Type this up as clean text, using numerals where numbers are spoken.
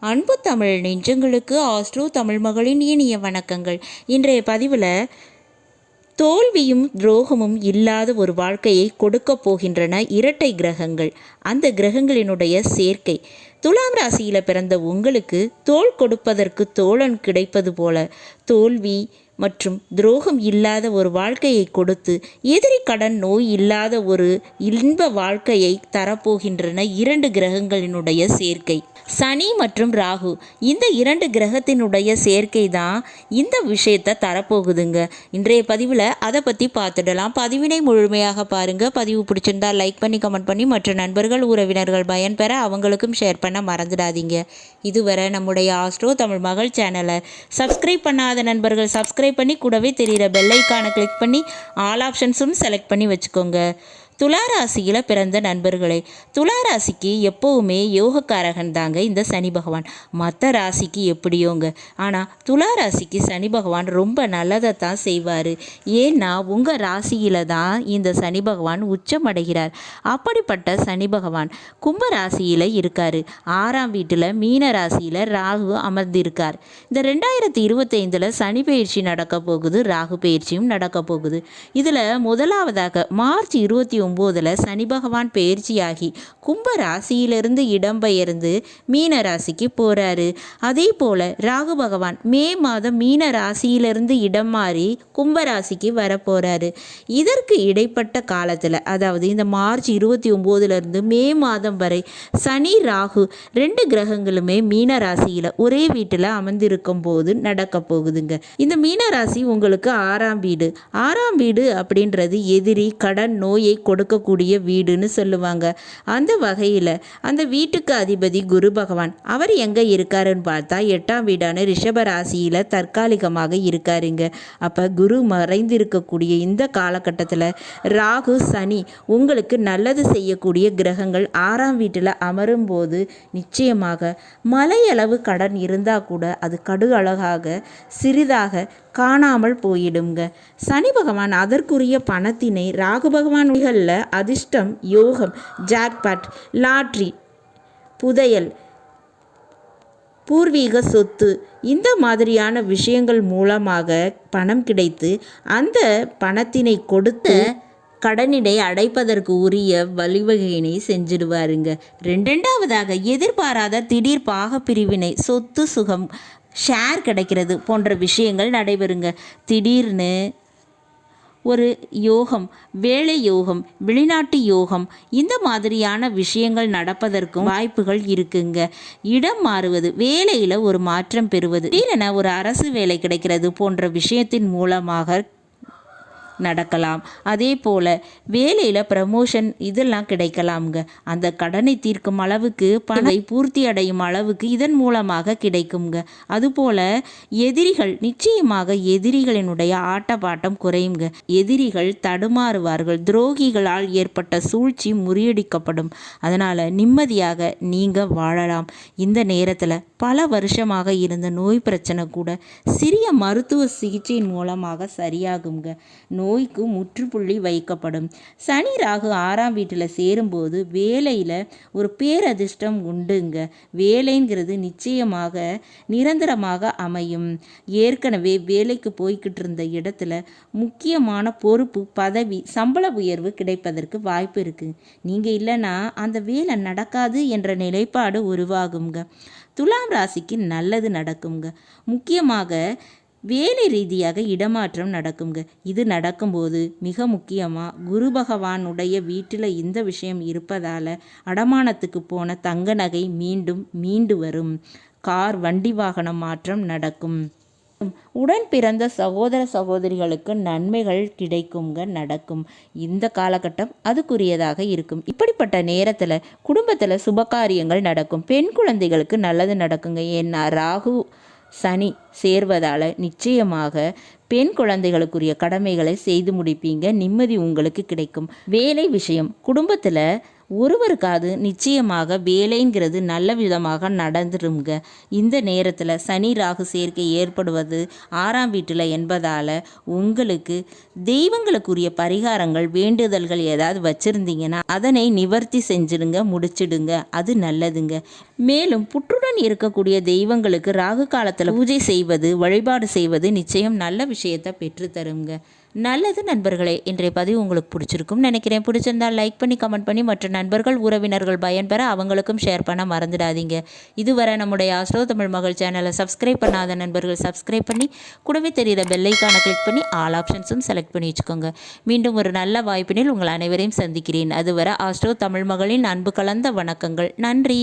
அன்பு தமிழ் நெஞ்சங்களுக்கு ஆஸ்ட்ரோ தமிழ் மகளின் இனிய வணக்கங்கள். இன்றைய பதிவில் தோல்வியும் துரோகமும் இல்லாத ஒரு வாழ்க்கையை கொடுக்க போகின்றன இரட்டை கிரகங்கள். அந்த கிரகங்களினுடைய சேர்க்கை துலாம் ராசியில் பிறந்த உங்களுக்கு தோள் கொடுப்பதற்கு தோழன் கிடைப்பது போல தோல்வி மற்றும் துரோகம் இல்லாத ஒரு வாழ்க்கையை கொடுத்து எதிரி கடன் நோய் இல்லாத ஒரு இன்ப வாழ்க்கையை தரப்போகின்றன இரண்டு கிரகங்களினுடைய சேர்க்கை. சனி மற்றும் ராகு, இந்த இரண்டு கிரகத்தினுடைய சேர்க்கை தான் இந்த விஷயத்தை தரப்போகுதுங்க. இன்றைய பதிவில் அதை பற்றி பார்த்துடலாம். பதிவினை முழுமையாக பாருங்கள். பதிவு பிடிச்சிருந்தா லைக் பண்ணி கமெண்ட் பண்ணி மற்ற நண்பர்கள் உறவினர்கள் பயன்பெற அவங்களுக்கும் ஷேர் பண்ண மறந்துடாதீங்க. இதுவரை நம்முடைய ஆஸ்ட்ரோ தமிழ் மகள் சேனலை சப்ஸ்கிரைப் பண்ணாத நண்பர்கள் சப்ஸ்கிரைப் பண்ணி கூடவே தெரிகிற பெல் ஐக்கானை கிளிக் பண்ணி ஆல் ஆப்ஷன்ஸும் செலக்ட் பண்ணி வச்சுக்கோங்க. துளாராசியில் பிறந்த நண்பர்களே, துளாராசிக்கு எப்போவுமே யோகக்காரகன் தாங்க இந்த சனி பகவான். மற்ற ராசிக்கு எப்படியோங்க, ஆனால் துளாராசிக்கு சனி பகவான் ரொம்ப நல்லதை தான் செய்வார். ஏன்னா உங்கள் ராசியில் தான் இந்த சனி பகவான் உச்சமடைகிறார். அப்படிப்பட்ட சனி பகவான் கும்ப ராசியில் இருக்கார். 6ஆம் வீட்டில் மீன ராசியில் ராகு அமர்ந்திருக்கார். இந்த 2025 சனி பயிற்சி நடக்க போகுது, ராகு பயிற்சியும் நடக்க போகுது. இதில் முதலாவதாக மார்ச் 29 சனி பகவான் பயிற்சியாகி கும்ப ராசியிலிருந்து இடம்பெயர்ந்து மீன ராசிக்கு போகிறாரு. அதே போல் ராகு பகவான் மே மாதம் மீன ராசியிலிருந்து இடம் மாறி கும்ப ராசிக்கு வரப்போகிறாரு. இதற்கு இடைப்பட்ட காலத்தில், அதாவது இந்த மார்ச் 29 மே மாதம் வரை சனி ராகு ரெண்டு கிரகங்களுமே மீன ராசியில் ஒரே வீட்டில் அமர்ந்திருக்கும் போது நடக்க போகுதுங்க. இந்த மீன ராசி உங்களுக்கு 6ஆம் வீடு. 6ஆம் வீடு அப்படின்றது எதிரி கடன் நோயை கொடுக்கக்கூடிய வீடுன்னு சொல்லுவாங்க. அந்த வகையில் அந்த வீட்டுக்கு அதிபதி குரு பகவான் அவர் எங்கே இருக்காருன்னு பார்த்தா 8ஆம் வீடான ரிஷப ராசியில் தற்காலிகமாக இருக்காருங்க. அப்போ குரு மறைந்திருக்கக்கூடிய இந்த காலகட்டத்தில் ராகு சனி உங்களுக்கு நல்லது செய்யக்கூடிய கிரகங்கள் 6ஆம் வீட்டில் அமரும் போது நிச்சயமாக மலையளவு கடன் இருந்தால் கூட அது கடுகளவாக சிறிதாக காணாமல் போயிடுங்க. சனி பகவான் அதற்குரிய பணத்தினை ராகு பகவான்களில் அதிர்ஷ்டம், யோகம், ஜாக்பாட், லாட்ரி, புதையல், பூர்வீக சொத்து இந்த மாதிரியான விஷயங்கள் மூலமாக பணம் கிடைத்து அந்த பணத்தினை கொடுத்து கடனினை அடைப்பதற்கு உரிய வழிவகையினை செஞ்சிடுவாருங்க. ரெண்டாவதாக எதிர்பாராத திடீர் பாகப்பிரிவினை, சொத்து சுகம், ஷேர் கிடைக்கிறது போன்ற விஷயங்கள் நடைபெறுங்க. திடீர்னு ஒரு யோகம், வேலை யோகம், வெளிநாட்டு யோகம் இந்த மாதிரியான விஷயங்கள் நடப்பதற்கும் வாய்ப்புகள் இருக்குங்க. இடம் மாறுவது, வேலையில் ஒரு மாற்றம் பெறுவது, திடீரென ஒரு அரசு வேலை கிடைக்கிறது போன்ற விஷயத்தின் மூலமாக நடக்கலாம். அதே போல் வேலையில் ப்ரமோஷன் இதெல்லாம் கிடைக்கலாம்ங்க. அந்த கடனை தீர்க்கும் அளவுக்கு பணத்தை பூர்த்தி அடையும் அளவுக்கு இதன் மூலமாக கிடைக்குங்க. அதுபோல் எதிரிகள், நிச்சயமாக எதிரிகளினுடைய ஆட்டப்பாட்டம் குறையுங்க. எதிரிகள் தடுமாறுவார்கள். துரோகிகளால் ஏற்பட்ட சூழ்ச்சி முறியடிக்கப்படும். அதனால் நிம்மதியாக நீங்கள் வாழலாம். இந்த நேரத்தில் பல வருஷமாக இருந்த நோய் பிரச்சனை கூட சிறிய மருத்துவ சிகிச்சையின் மூலமாக சரியாகுங்க. நோய்க்கு முற்றுப்புள்ளி வைக்கப்படும். சனி ராகு 6ஆம் வீட்டில் சேரும்போது வேலையில் ஒரு பேரதிர்ஷ்டம் உண்டுங்க. வேலைங்கிறது நிச்சயமாக நிரந்தரமாக அமையும். ஏற்கனவே வேலைக்கு போய்கிட்டு இருந்த இடத்துல முக்கியமான பொறுப்பு, பதவி, சம்பள உயர்வு கிடைப்பதற்கு வாய்ப்பு இருக்குது. நீங்கள் இல்லைன்னா அந்த வேலை நடக்காது என்ற நிலைப்பாடு உருவாகுங்க. துலாம் ராசிக்கு நல்லது நடக்குங்க. முக்கியமாக வேலை ரீதியாக இடமாற்றம் நடக்குங்க. இது நடக்கும்போது மிக முக்கியமாக குரு பகவானுடைய வீட்டில் இந்த விஷயம் இருப்பதால் அடமானத்துக்கு போன தங்க நகை மீண்டு வரும். கார், வண்டி வாகனம் மாற்றம் நடக்கும். உடன் பிறந்த சகோதர சகோதரிகளுக்கு நன்மைகள் கிடைக்குங்க, நடக்கும். இந்த காலகட்டம் அதுக்குரியதாக இருக்கும். இப்படிப்பட்ட நேரத்தில் குடும்பத்தில் சுபகாரியங்கள் நடக்கும். பெண் குழந்தைகளுக்கு நல்லது நடக்குங்க. ஏன்னா ராகு சனி சேர்வதால் நிச்சயமாக பெண் குழந்தைகளுக்குரிய கடமைகளை செய்து முடிப்பீங்க. நிம்மதி உங்களுக்கு கிடைக்கும். வேலை விஷயம், குடும்பத்தில் ஒருவருக்காவது நிச்சயமாக வேலைங்கிறது நல்ல விதமாக நடந்துருங்க. இந்த நேரத்தில் சனி ராகு சேர்க்கை ஏற்படுவது 6ஆம் வீட்டில் என்பதால் உங்களுக்கு தெய்வங்களுக்குரிய பரிகாரங்கள் வேண்டுதல்கள் ஏதாவது வச்சுருந்தீங்கன்னா அதனை நிவர்த்தி செஞ்சிடுங்க, முடிச்சிடுங்க. அது நல்லதுங்க. மேலும் புற்றுடன் இருக்கக்கூடிய தெய்வங்களுக்கு ராகு காலத்தில் பூஜை செய்வது, வழிபாடு செய்வது நிச்சயம் நல்ல விஷயத்தை பெற்றுத்தருங்க. நல்லது நண்பர்களே, இன்றைய பதிவு உங்களுக்கு பிடிச்சிருக்கும் நினைக்கிறேன். பிடிச்சிருந்தால் லைக் பண்ணி, கமெண்ட் பண்ணி மற்ற நண்பர்கள், உறவினர்கள் பயன்பெற அவங்களுக்கும் ஷேர் பண்ண மறந்துடாதீங்க. இதுவரை நம்முடைய ஆஸ்ட்ரோ தமிழ் மகள் சேனலை சப்ஸ்கிரைப் பண்ணாத நண்பர்கள் சப்ஸ்கிரைப் பண்ணி கூடவே தெரிகிற பெல்லைக்கான கிளிக் பண்ணி ஆல் ஆப்ஷன்ஸும் செலக்ட் பண்ணி வச்சுக்கோங்க. மீண்டும் ஒரு நல்ல வாய்ப்பினில் உங்கள் அனைவரையும் சந்திக்கிறேன். அதுவரை ஆஸ்ட்ரோ தமிழ் மகளின் அன்பு கலந்த வணக்கங்கள். நன்றி.